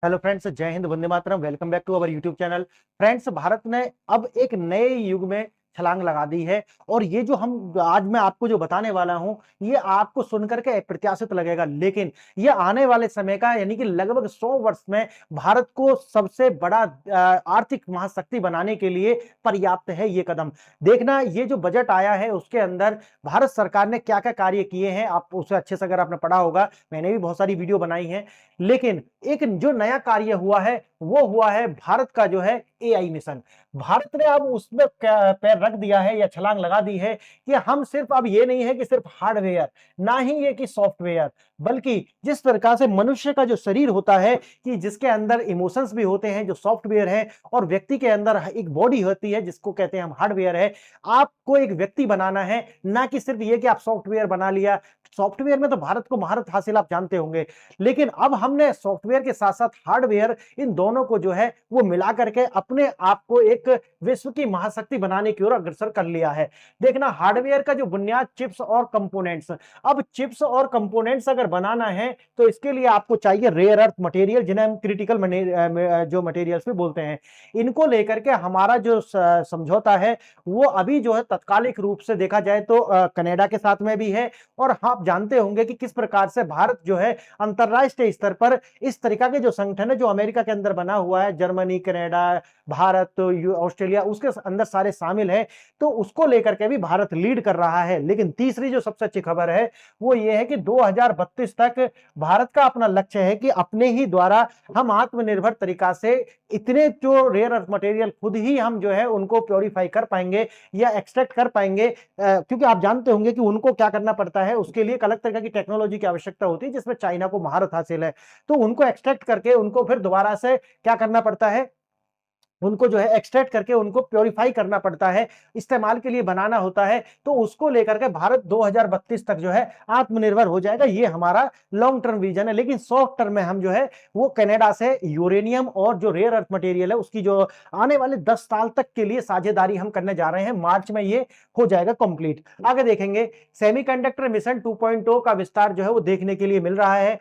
Hello friends, जय हिंद, वंदे मातरम। Welcome back to our YouTube channel. Friends, Bharat ने अब एक नए युग में छलांग लगा दी है। और ये जो हम आज मैं आपको जो बताने वाला हूं, ये आपको सुनकर के अप्रत्याशित लगेगा, लेकिन ये आने वाले समय का यानी कि लगभग 100 वर्ष में भारत को सबसे बड़ा आर्थिक महाशक्ति बनाने के लिए पर्याप्त है ये कदम। देखना, ये जो बजट आया है उसके अंदर भारत सरकार ने क्या क्या कार्य किए हैं, आप उसे अच्छे से अगर आपने पढ़ा होगा, मैंने भी बहुत सारी वीडियो बनाई है। लेकिन एक जो नया कार्य हुआ है वो हुआ है भारत का जो है एआई मिशन। भारत ने अब उसमें पैर रख दिया है या छलांग लगा दी है कि हम सिर्फ अब ये नहीं है कि सिर्फ हार्डवेयर, ना ही ये कि सॉफ्टवेयर, बल्कि जिस प्रकार से मनुष्य का जो शरीर होता है कि जिसके अंदर इमोशंस भी होते हैं जो सॉफ्टवेयर है, और व्यक्ति के अंदर एक बॉडी होती है जिसको कहते हैं हम हार्डवेयर है। आपको एक व्यक्ति बनाना है, ना कि सिर्फ ये कि आप सॉफ्टवेयर बना लिया। सॉफ्टवेयर में तो भारत को महारत हासिल आप जानते होंगे, लेकिन अब हमने सॉफ्टवेयर के साथ साथ हार्डवेयर, इन दोनों को जो है वो मिला करके अपने आप को एक विश्व की महाशक्ति बनाने की ओर अग्रसर कर लिया है। देखना, हार्डवेयर का जो बुनियाद चिप्स और कंपोनेंट्स। अब चिप्स और कंपोनेंट्स अगर बनाना है तो इसके लिए आपको चाहिए रेयर अर्थ मटेरियल, जिन्हें हम क्रिटिकल जो मटेरियल्स भी बोलते हैं। इनको लेकर के हमारा जो समझौता है वो अभी जो है तत्कालिक रूप से देखा जाए तो कनाडा के साथ में भी है। और आप जानते होंगे कि किस प्रकार से भारत जो है अंतरराष्ट्रीय स्तर पर इस तरीका के जो संगठन है जो अमेरिका के अंदर बना हुआ है, जर्मनी, कनाडा, भारत, ऑस्ट्रेलिया, उसके अंदर सारे शामिल हैं। तो उसको लेकर के भी भारत लीड कर रहा है। लेकिन तीसरी जो सबसे अच्छी खबर है वो ये है कि 2032 तक भारत का अपना लक्ष्य है कि अपने ही द्वारा हम आत्मनिर्भर तरीका से इतने जो रेयर अर्थ मटेरियल खुद ही हम जो है उनको प्योरीफाई कर पाएंगे या एक्सट्रैक्ट कर पाएंगे। क्योंकि आप जानते होंगे कि उनको क्या करना पड़ता है, उसके लिए एक अलग तरह की टेक्नोलॉजी की आवश्यकता होती है जिसमें चाइना को महारत हासिल है। तो उनको एक्सट्रैक्ट करके उनको फिर दोबारा से क्या करना पड़ता है, उनको जो है एक्सट्रैक्ट करके उनको प्योरीफाई करना पड़ता है, इस्तेमाल के लिए बनाना होता है। तो उसको लेकर के भारत 2032 तक जो है आत्मनिर्भर हो जाएगा। ये हमारा लॉन्ग टर्म विजन है। लेकिन शॉर्ट टर्म में हम जो है वो कनाडा से यूरेनियम और जो रेयर अर्थ मटेरियल है उसकी जो आने वाले 10 साल तक के लिए साझेदारी हम करने जा रहे हैं। मार्च में ये हो जाएगा कंप्लीट। आगे देखेंगे, सेमीकंडक्टर मिशन 2.0 का विस्तार जो है वो देखने के लिए मिल रहा है।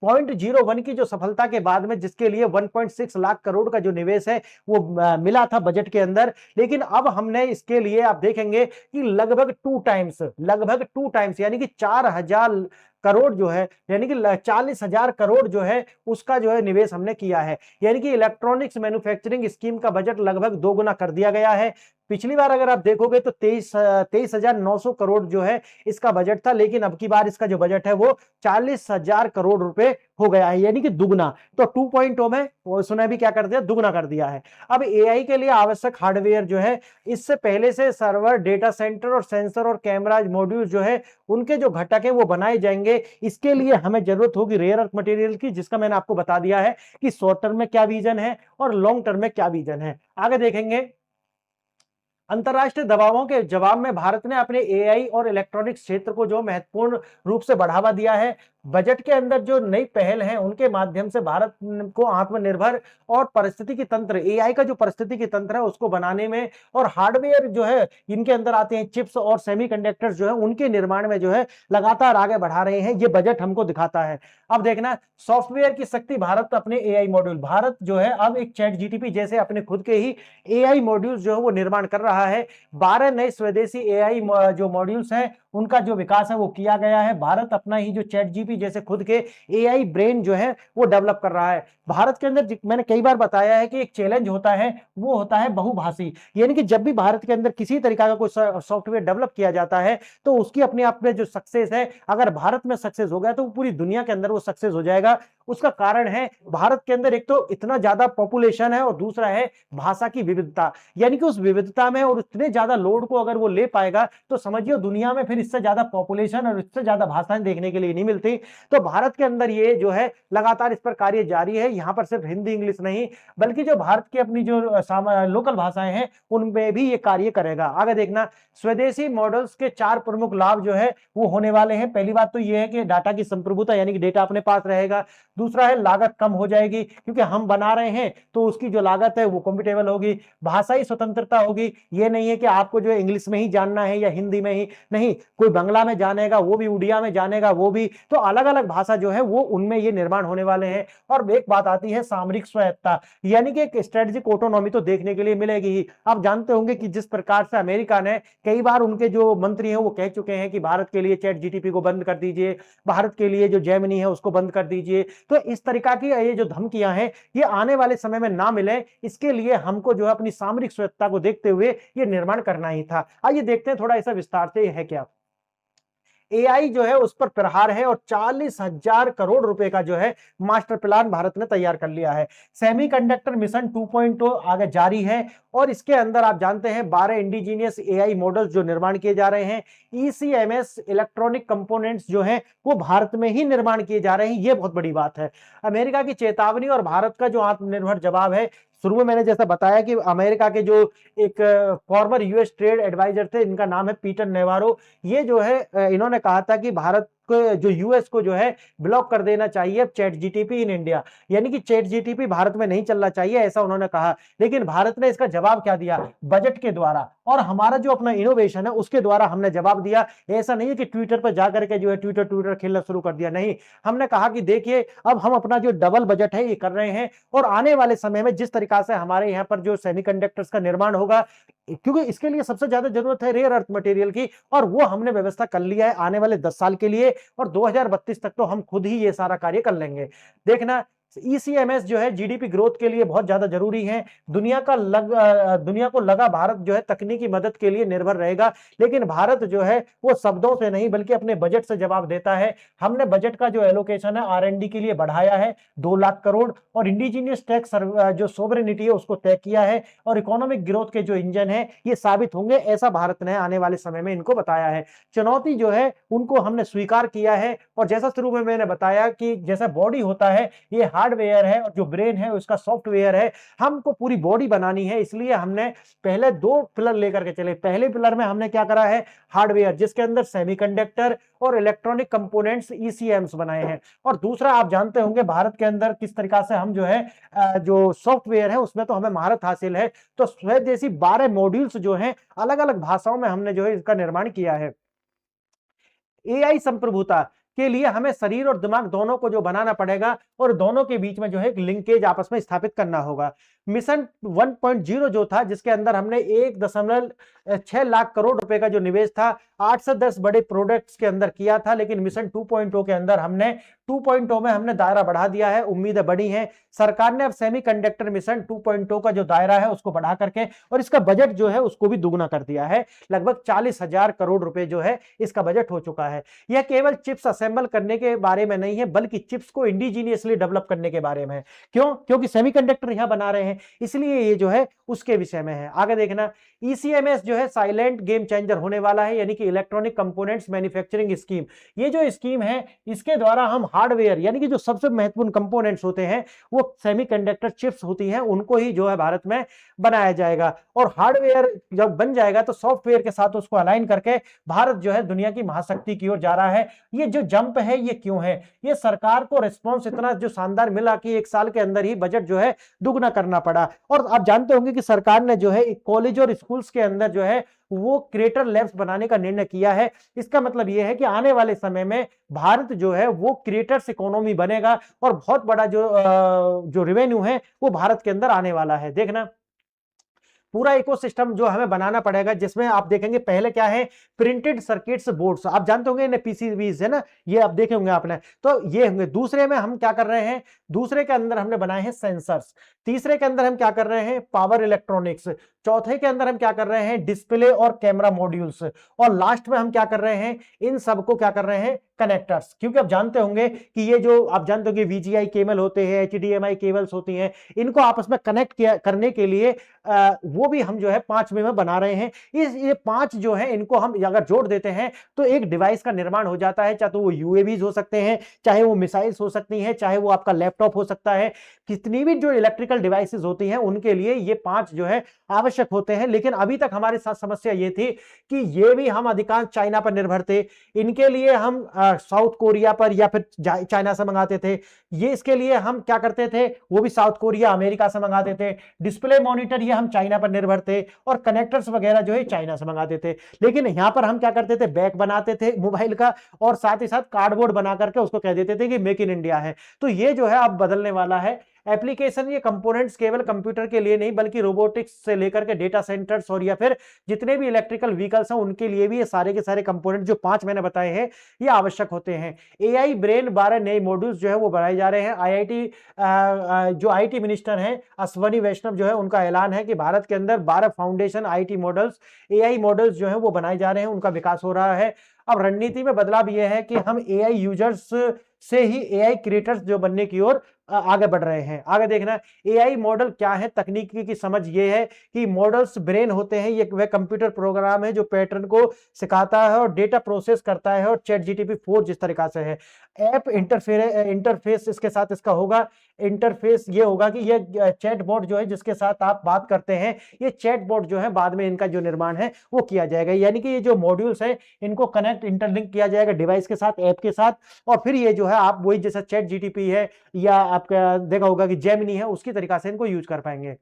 0.01 की जो सफलता के बाद में, जिसके लिए 1.6 लाख करोड़ का जो निवेश है वो मिला था बजट के अंदर। लेकिन अब हमने इसके लिए आप देखेंगे कि लगभग टू टाइम्स यानी कि 4,000 करोड़ जो है, यानी कि 40,000 करोड़ जो है उसका जो है निवेश हमने किया है। यानी कि इलेक्ट्रॉनिक्स मैन्युफैक्चरिंग स्कीम का बजट लगभग दोगुना कर दिया गया है। पिछली बार अगर आप देखोगे तो 23,900 करोड़ जो है इसका बजट था, लेकिन अब की बार इसका जो बजट है वो 40,000 करोड़ रुपए हो गया है, यानी कि दुगना। तो 2.0 में उसने भी क्या कर दिया, दुगना कर दिया है। अब एआई के लिए आवश्यक हार्डवेयर जो है, इससे पहले से सर्वर, डेटा सेंटर और सेंसर और कैमरा मॉड्यूल जो है उनके जो घटक है वो बनाए जाएंगे। इसके लिए हमें जरूरत होगी रेयर अर्थ मटेरियल की, जिसका मैंने आपको बता दिया है कि शॉर्ट टर्म में क्या विजन है और लॉन्ग टर्म में क्या विजन है। आगे देखेंगे, अंतरराष्ट्रीय दबावों के जवाब में भारत ने अपने एआई और इलेक्ट्रॉनिक्स क्षेत्र को जो महत्वपूर्ण रूप से बढ़ावा दिया है। बजट के अंदर जो नई पहल है उनके माध्यम से भारत को आत्मनिर्भर और परिस्थितिकी तंत्र, एआई का जो परिस्थितिकी तंत्र है उसको बनाने में, और हार्डवेयर जो है इनके अंदर आते हैं चिप्स और सेमीकंडक्टर्स जो है उनके निर्माण में जो है लगातार आगे बढ़ा रहे हैं। ये बजट हमको दिखाता है। अब देखना, सॉफ्टवेयर की शक्ति, भारत अपने एआई मॉड्यूल, भारत जो है अब एक चैट जीटीपी जैसे अपने खुद के ही एआई मॉड्यूल्स जो है वो निर्माण कर रहा है। 12 नए स्वदेशी एआई जो मॉड्यूल्स हैं उनका जो विकास है वो किया गया है। भारत अपना ही जो चैट जीपी जैसे खुद के एआई ब्रेन जो है वो डेवलप कर रहा है। भारत के अंदर मैंने कई बार बताया है कि एक चैलेंज होता है, वो होता है बहुभाषी। यानी कि जब भी भारत के अंदर किसी तरीका का कोई सॉफ्टवेयर डेवलप किया जाता है तो उसकी अपने आप में जो सक्सेस है, अगर भारत में सक्सेस हो गया तो पूरी दुनिया के अंदर वो सक्सेस हो जाएगा। उसका कारण है भारत के अंदर एक तो इतना ज्यादा पॉपुलेशन है और दूसरा है भाषा की विविधता। यानी कि उस विविधता में और इतने ज्यादा लोड को अगर वो ले पाएगा तो समझिए दुनिया में फिर इससे ज्यादा पॉपुलेशन और इससे ज्यादा भाषाएं देखने के लिए नहीं मिलती। तो भारत के अंदर ये जो है लगातार इस पर कार्य जारी है। यहां पर सिर्फ हिंदी इंग्लिश नहीं, बल्कि जो भारत की अपनी जो लोकल भाषाएं हैं उनमें भी ये कार्य करेगा। आगे देखना, स्वदेशी मॉडल्स के 4 प्रमुख लाभ जो है वो होने वाले हैं। पहली बात तो ये है कि डाटा की संप्रभुता, यानी कि डेटा अपने पास रहेगा। दूसरा है लागत कम हो जाएगी क्योंकि हम बना रहे हैं तो उसकी जो लागत है वो कंफर्टेबल होगी। भाषाई स्वतंत्रता होगी, ये नहीं है कि आपको जो है इंग्लिश में ही जानना है या हिंदी में ही, नहीं, कोई बंगला में जानेगा वो भी, उड़िया में जानेगा वो भी, तो अलग अलग भाषा जो है वो उनमें ये निर्माण होने वाले हैं। और एक बात आती है सामरिक स्वायत्ता, यानी कि एक स्ट्रेटेजिक ऑटोनॉमी तो देखने के लिए मिलेगी ही। आप जानते होंगे कि जिस प्रकार से अमेरिका ने कई बार, उनके जो मंत्री हैं वो कह चुके हैं कि भारत के लिए चैट जीटीपी को बंद कर दीजिए, भारत के लिए जो जेमिनी है उसको बंद कर दीजिए। तो इस तरीका की ये जो धमकियां हैं ये आने वाले समय में ना मिले, इसके लिए हमको जो है अपनी सामरिक स्वायत्ता को देखते हुए ये निर्माण करना ही था। आइए देखते हैं थोड़ा ऐसा विस्तार से है क्या। एआई जो है उस पर प्रहार है और 40,000 करोड़ रुपए का जो है मास्टर प्लान भारत ने तैयार कर लिया है। सेमीकंडक्टर मिशन 2.0 आगे जारी है और इसके अंदर आप जानते हैं 12 इंडिजीनियस एआई मॉडल्स जो निर्माण किए जा रहे हैं। ईसीएमएस इलेक्ट्रॉनिक कंपोनेंट्स जो हैं वो भारत में ही निर्माण किए जा रहे हैं, ये बहुत बड़ी बात है। अमेरिका की चेतावनी और भारत का जो आत्मनिर्भर जवाब है। शुरू में मैंने जैसा बताया कि अमेरिका के जो एक फॉर्मर यूएस ट्रेड एडवाइजर थे, इनका नाम है पीटर नेवारो, ये जो है इन्होंने कहा था कि भारत को जो यूएस को जो है ब्लॉक कर देना चाहिए चैट जीटीपी इन इंडिया, यानी कि चैट जीटीपी भारत में नहीं चलना चाहिए, ऐसा उन्होंने कहा। लेकिन भारत ने इसका जवाब क्या दिया? बजट के द्वारा, और हमारा जो अपना इनोवेशन है उसके द्वारा हमने जवाब दिया। ऐसा नहीं है कि ट्विटर पर जाकर के जो है ट्विटर खेलना शुरू कर दिया, नहीं, हमने कहा कि देखिए अब हम अपना जो डबल बजट है ये कर रहे हैं और आने वाले समय में जिस तरीका से हमारे यहाँ पर जो सेमीकंडक्टर्स का निर्माण होगा, क्योंकि इसके लिए सबसे ज्यादा जरूरत है रेयर अर्थ मटेरियल की, और वो हमने व्यवस्था कर लिया है आने वाले 10 साल के लिए, और 2032 तक तो हम खुद ही ये सारा कार्य कर लेंगे। देखना, ईसीएमएस जो है जीडीपी ग्रोथ के लिए बहुत ज्यादा जरूरी है। दुनिया को लगा भारत जो है तकनीकी मदद के लिए निर्भर रहेगा, लेकिन भारत जो है वो शब्दों से नहीं बल्कि अपने बजट से जवाब देता है। हमने बजट का जो एलोकेशन है आरएनडी के लिए बढ़ाया है 2 लाख करोड़, और इंडिजीनियस टैक्स जो सोवरेनिटी है उसको तय किया है, और इकोनॉमिक ग्रोथ के जो इंजन है ये साबित होंगे, ऐसा भारत ने आने वाले समय में इनको बताया है। चुनौती जो है उनको हमने स्वीकार किया है, और जैसा शुरू में मैंने बताया कि जैसा बॉडी होता है ये हार्डवेयर है और जो ब्रेन है उसका सॉफ्टवेयर है, हमको पूरी बॉडी बनानी है, इसलिए हमने पहले 2 पिलर लेकर के चले। पहले पिलर में हमने क्या करा है? हार्डवेयर, जिसके अंदर सेमीकंडक्टर और इलेक्ट्रॉनिक कंपोनेंट्स ईसीएम्स बनाए हैं, और दूसरा आप जानते होंगे भारत के अंदर किस तरीका से हम जो है जो सॉफ्टवेयर है उसमें तो हमें महारत हासिल है, तो स्वदेशी 12 मॉड्यूल्स जो हैं अलग अलग भाषाओं में हमने जो है इसका निर्माण किया है। एआई संप्रभुता के लिए हमें शरीर और दिमाग दोनों को जो बनाना पड़ेगा, और दोनों के बीच में जो है एक लिंकेज आपस में स्थापित करना होगा। मिशन 1.0 जो था, जिसके अंदर हमने 1.6 लाख करोड़ रुपए का जो निवेश था 8 से 10 बड़े प्रोडक्ट्स के अंदर किया था, लेकिन मिशन 2.0 के अंदर हमने 2.0 में हमने दायरा बढ़ा दिया है, उम्मीदें बढ़ी हैं। सरकार ने अब सेमीकंडक्टर मिशन 2.0 का जो दायरा है उसको बढ़ा करके और इसका बजट जो है उसको भी दुगना कर दिया है। लगभग 40,000 करोड़ रुपए जो है इसका बजट हो चुका है। यह केवल चिप्स असेंबल करने के बारे में नहीं है, बल्कि चिप्स को इंडिजीनियसली डेवलप करने के बारे में है। क्यों? क्योंकि सेमीकंडक्टर यहां बना रहे हैं, इसलिए ये जो है उसके विषय में है। आगे देखना, ईसीएमएस जो है साइलेंट गेम चेंजर होने वाला है, यानी कि इलेक्ट्रॉनिक कंपोनेंट्स मैन्युफैक्चरिंग स्कीम। ये जो स्कीम है इसके द्वारा हम हार्डवेयर, यानी कि जो सबसे महत्वपूर्ण कंपोनेंट्स होते हैं वो सेमीकंडक्टर चिप्स होती हैं, उनको ही जो है भारत में बनाया जाएगा, और हार्डवेयर जब बन जाएगा तो सॉफ्टवेयर के साथ उसको अलाइन करके भारत जो है दुनिया की महाशक्ति की ओर जा रहा है। ये जो जंप है ये क्यों है? ये सरकार को रिस्पॉन्स इतना जो शानदार मिला कि 1 साल के अंदर ही बजट जो है दुगना करना पड़ा। और आप जानते होंगे कि सरकार ने जो है कॉलेज और स्कूल्स के अंदर जो है वो क्रिएटर लैब्स बनाने का निर्णय किया है। इसका मतलब यह है कि आने वाले समय में भारत जो है वो क्रिएटर्स इकोनॉमी बनेगा, और बहुत बड़ा जो रेवेन्यू है वो भारत के अंदर आने वाला है। देखना, पूरा इकोसिस्टम जो हमें बनाना पड़ेगा, जिसमें आप देखेंगे पहले क्या है, प्रिंटेड सर्किट्स बोर्ड्स, आप जानते होंगे इन्हें पीसीबीज है ना, ये आप देखे होंगे आपने, तो ये होंगे। दूसरे में हम क्या कर रहे हैं, दूसरे के अंदर हमने बनाए हैं सेंसर्स। तीसरे के अंदर हम क्या कर रहे हैं, पावर इलेक्ट्रॉनिक्स। चौथे के अंदर हम क्या कर रहे हैं, डिस्प्ले और कैमरा मॉड्यूल्स। और लास्ट में हम क्या कर रहे हैं, इन सबको क्या कर रहे हैं, कनेक्टर्स। क्योंकि आप जानते होंगे कि ये जो आप जानते होंगे वीजीआई केबल होते हैं, एचडीएमआई केबल्स होती हैं, इनको आपस में कनेक्ट करने के लिए वो वो भी हम जो है 5 में बना रहे हैं। ये 5 जो है इनको हम अगर जोड़ देते हैं तो एक डिवाइस का निर्माण हो जाता है, चाहे तो वो यूएवीज हो सकते हैं, चाहे वो मिसाइल्स हो सकती हैं, चाहे वो आपका लैपटॉप हो सकता है। कितनी भी जो इलेक्ट्रिकल डिवाइसेस होती हैं उनके लिए ये 5 जो है आवश्यक होते हैं। लेकिन अभी तक हमारे साथ समस्या ये थी कि ये भी हम अधिकांश चाइना पर निर्भर थे। इनके लिए हम साउथ कोरिया पर या फिर चाइना से मंगाते थे। ये इसके लिए हम क्या करते थे, वो भी साउथ कोरिया अमेरिका से मंगाते थे। डिस्प्ले मॉनिटर ये हम चाइना पर निर्भर थे, और कनेक्टर्स वगैरह जो है चाइना से मंगाते थे। लेकिन यहां पर हम क्या करते थे, बैग बनाते थे मोबाइल का, और साथ ही साथ कार्डबोर्ड बना करके उसको कह देते थे कि मेक इन इंडिया है। तो ये जो है अब बदलने वाला है। एप्लीकेशन ये कंपोनेंट्स केवल कंप्यूटर के लिए नहीं बल्कि रोबोटिक्स से लेकर के डेटा सेंटर्स और या फिर जितने भी इलेक्ट्रिकल व्हीकल्स हैं उनके लिए भी ये सारे के सारे कंपोनेंट जो 5 मैंने बताए हैं ये आवश्यक होते हैं। एआई ब्रेन 12 नए मॉड्यूल्स जो है वो बनाए जा रहे हैं। जो आईटी मिनिस्टर हैं अश्वनी वैष्णव जो है उनका ऐलान है कि भारत के अंदर 12 foundation IT models, AI models जो है वो बनाए जा रहे हैं, उनका विकास हो रहा है। अब रणनीति में बदलाव यह है कि हम एआई यूजर्स से ही एआई क्रिएटर्स जो बनने की ओर आगे बढ़ रहे हैं। आगे देखना, एआई मॉडल क्या है, तकनीकी की समझ ये है कि मॉडल्स ब्रेन होते हैं, ये वह कंप्यूटर प्रोग्राम है जो पैटर्न को सिखाता है और डेटा प्रोसेस करता है, और चैट जीटीपी 4 जिस तरीका से है। ऐप इंटरफेस इसके साथ इसका होगा। इंटरफेस ये होगा कि ये चैटबॉट जो है जिसके साथ आप बात करते हैं, ये चैटबॉट जो है बाद में इनका जो निर्माण है वो किया जाएगा। यानी कि ये जो मॉड्यूल्स है इनको कनेक्ट इंटरलिंक किया जाएगा डिवाइस के साथ, ऐप के साथ, और फिर ये जो है आप वही जैसा चैट जीटीपी है या आपका देखा होगा कि जेमिनी है उसकी तरीका से इनको यूज कर पाएंगे।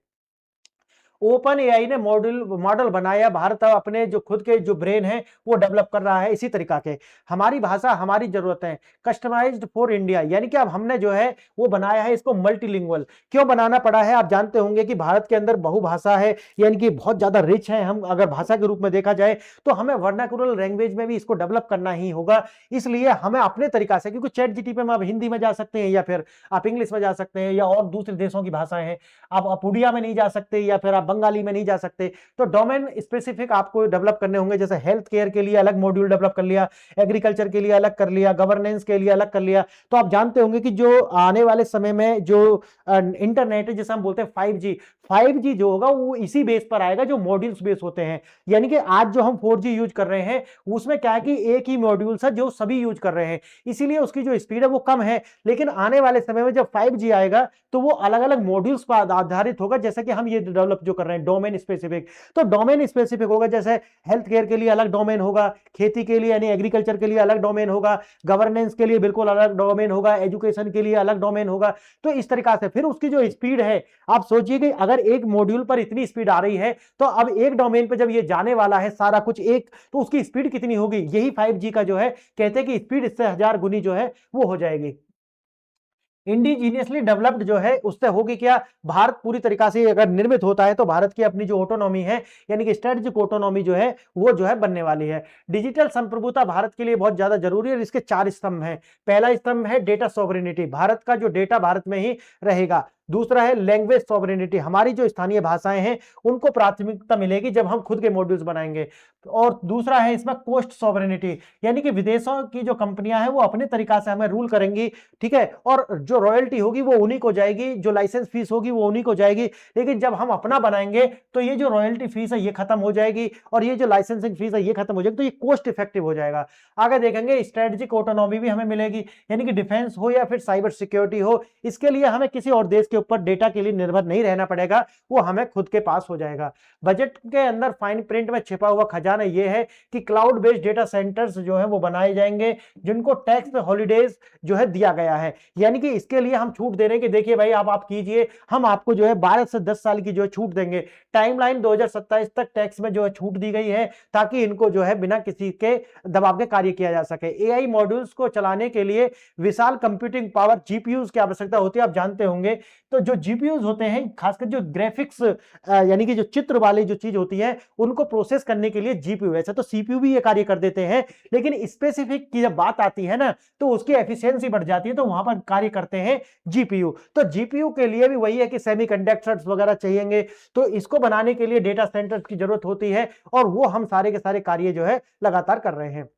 ओपन एआई ने मॉडल बनाया, भारत अपने जो खुद के जो ब्रेन है वो डेवलप कर रहा है इसी तरीका के। हमारी भाषा हमारी जरूरत है, कस्टमाइज्ड फॉर इंडिया, यानी कि अब हमने जो है वो बनाया है इसको मल्टीलिंगुअल। क्यों बनाना पड़ा है, आप जानते होंगे कि भारत के अंदर बहुभाषा है, यानी कि बहुत ज्यादा रिच है। हम अगर भाषा के रूप में देखा जाए तो हमें वर्नाक्युलर लैंग्वेज में भी इसको डेवलप करना ही होगा। इसलिए हमें अपने तरीका से, क्योंकि चैट जीटीपी में आप हिंदी में जा सकते हैं या फिर आप इंग्लिश में जा सकते हैं या और दूसरे देशों की भाषाएं हैं, आप उड़िया में नहीं जा सकते या फिर आप बंगाली में नहीं जा सकते। तो डोमेन स्पेसिफिक आपको डेवलप करने होंगे, जैसे हेल्थ केयर के लिए अलग मॉड्यूल डेवलप कर लिया, एग्रीकल्चर के लिए अलग कर लिया, गवर्नेंस के लिए अलग कर लिया। तो आप जानते होंगे कि जो आने वाले समय में जो इंटरनेट है जिसे हम बोलते हैं 5G जो होगा वो इसी बेस पर आएगा जो मॉड्यूल्स बेस होते हैं। यानी कि आज जो हम 4G यूज कर रहे हैं उसमें क्या है कि एक ही मॉड्यूल्स है जो सभी यूज कर रहे हैं, इसीलिए उसकी जो स्पीड है वो कम है। लेकिन आने वाले समय में जब 5G आएगा तो वो अलग अलग मॉड्यूल्स पर आधारित होगा, जैसे कि हम ये डेवलप जो कर रहे हैं डोमेन स्पेसिफिक। तो डोमेन स्पेसिफिक होगा, जैसे हेल्थ केयर के लिए अलग डोमेन होगा, खेती के लिए यानी एग्रीकल्चर के लिए अलग डोमेन होगा, गवर्नेंस के लिए बिल्कुल अलग डोमेन होगा, एजुकेशन के लिए अलग डोमेन होगा। तो इस तरीका से फिर उसकी जो स्पीड है, आप सोचिए कि अगर एक मॉड्यूल पर इतनी स्पीड आ रही है तो अब एक डोमेन पर जब ये जाने वाला है सारा कुछ एक, तो उसकी स्पीड कितनी होगी। यही 5G का जो है कहते हैं कि स्पीड इससे 1000 गुनी जो है वो हो जाएगी। इंडिजीनियसली डेवलप्ड जो है उससे होगी क्या, भारत पूरी तरीका से अगर निर्मित होता है तो भारत की अपनी जो ऑटोनॉमी है यानी कि स्ट्रेटेजिक ऑटोनॉमी जो है वो जो है बनने वाली है। डिजिटल संप्रभुता भारत के लिए बहुत ज्यादा जरूरी है। इसके 4 स्तंभ हैं। पहला स्तंभ है डेटा सॉवरेनिटी, भारत का जो डेटा भारत में ही रहेगा। दूसरा है लैंग्वेज सॉवरेनिटी, हमारी जो स्थानीय भाषाएं हैं उनको प्राथमिकता मिलेगी जब हम खुद के मॉड्यूल्स बनाएंगे। और दूसरा है इसमें कोस्ट सॉवरेनिटी, यानी कि विदेशों की जो कंपनियां हैं वो अपने तरीका से हमें रूल करेंगी, ठीक है, और जो रॉयल्टी होगी वो उन्हीं को जाएगी, जो लाइसेंस फीस होगी वो उन्हीं को जाएगी। लेकिन जब हम अपना बनाएंगे तो ये जो रॉयल्टी फीस है ये खत्म हो जाएगी और ये जो लाइसेंसिंग फीस है ये खत्म हो जाएगी, तो ये कोस्ट इफेक्टिव हो जाएगा। आगे देखेंगे स्ट्रेटेजिक ऑटोनॉमी भी हमें मिलेगी, यानी कि डिफेंस हो या फिर साइबर सिक्योरिटी हो, इसके लिए हमें किसी और देश के ऊपर डेटा के लिए निर्भर नहीं रहना पड़ेगा, वो हमें खुद के पास हो जाएगा। बजट के अंदर फाइन प्रिंट में छिपा हुआ खजाना ये है कि क्लाउड बेस्ड डेटा सेंटर्स जो है वो बनाए जाएंगे जिनको टैक्स हॉलिडेज जो है दिया गया है। यानी कि इसके लिए हम छूट दे रहे हैं कि देखिए भाई आप कीजिए, हम आपको जो है 12 से 10 साल की जो है छूट देंगे। टाइमलाइन 2027 तक टैक्स में जो है छूट दी गई है ताकि इनको जो है बिना किसी के दबाव के कार्य किया जा सके। एआई मॉड्यूल्स को चलाने के लिए विशाल कंप्यूटिंग पावर जीपीयूज की आवश्यकता होती है, आप जानते होंगे। तो जो जीपीयूज होते हैं खासकर जो ग्राफिक्स यानी कि जो चित्र वाली जो चीज होती है उनको प्रोसेस करने के लिए जीपीयू, वैसे तो सीपीयू भी ये कार्य कर देते हैं, लेकिन स्पेसिफिक की जब बात आती है ना तो उसकी एफिशिएंसी बढ़ जाती है, तो वहां पर कार्य करते हैं जीपीयू। तो जीपीयू के लिए भी वही है कि सेमीकंडक्टर्स वगैरह चाहिएंगे, तो इसको बनाने के लिए डेटा सेंटर्स की जरूरत होती है और वो हम सारे के सारे कार्य जो है लगातार कर रहे हैं।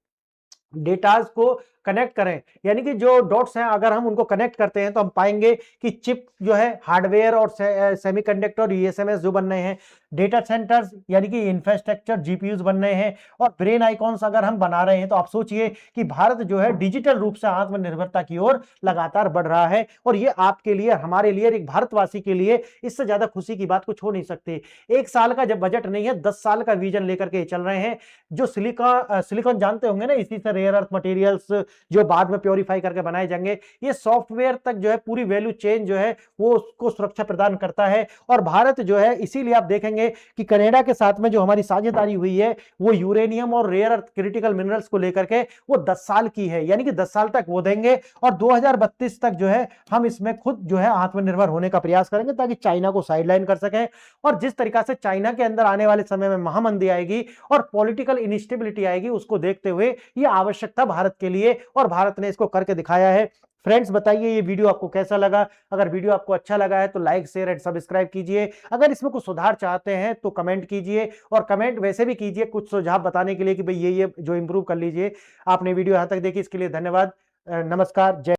डेटाज को कनेक्ट करें, यानी कि जो डॉट्स हैं अगर हम उनको कनेक्ट करते हैं तो हम पाएंगे कि चिप जो है हार्डवेयर और सेमीकंडक्टर ईएसएमएस जो बन रहे हैं, डेटा सेंटर्स यानी कि इंफ्रास्ट्रक्चर जीपीयूज बन रहे हैं, और ब्रेन आइकॉन्स अगर हम बना रहे हैं, तो आप सोचिए कि भारत जो है डिजिटल रूप से आत्मनिर्भरता की ओर लगातार बढ़ रहा है। और ये आपके लिए, हमारे लिए, एक भारतवासी के लिए इससे ज्यादा खुशी की बात कुछ हो नहीं सकती। एक साल का जब बजट नहीं है, 10 साल का विजन लेकर के चल रहे हैं। जो सिलिकॉन जानते होंगे ना, इसी से रेयर अर्थ मटेरियल्स जो बाद में प्योरीफाई करके बनाए जाएंगे, ये सॉफ्टवेयर तक जो है पूरी वैल्यू चेन जो है वो उसको सुरक्षा प्रदान करता है। और भारत जो है, इसीलिए आप देखेंगे कि कनाडा के साथ में जो हमारी साझेदारी हुई है वो यूरेनियम और रेयर अर्थ क्रिटिकल मिनरल्स को लेकर के वो 10 साल की है, यानी कि 10 साल तक वो देंगे और 2032 तक जो है हम इसमें खुद जो है आत्मनिर्भर होने का प्रयास करेंगे, ताकि चाइना को साइडलाइन कर सकें। और जिस तरीका से चाइना के अंदर आने वाले समय में महामंदी आएगी और पॉलिटिकल इनस्टेबिलिटी आएगी, उसको देखते हुए ये आवश्यक था भारत के लिए, और भारत ने इसको करके दिखाया है। फ्रेंड्स, बताइए ये वीडियो आपको कैसा लगा। अगर वीडियो आपको अच्छा लगा है तो लाइक, शेयर एंड सब्सक्राइब कीजिए। अगर इसमें कुछ सुधार चाहते हैं तो कमेंट कीजिए, और कमेंट वैसे भी कीजिए कुछ सुझाव बताने के लिए कि भाई ये जो इंप्रूव कर लीजिए। आपने वीडियो यहां तक देखी, इसके लिए धन्यवाद। नमस्कार। जय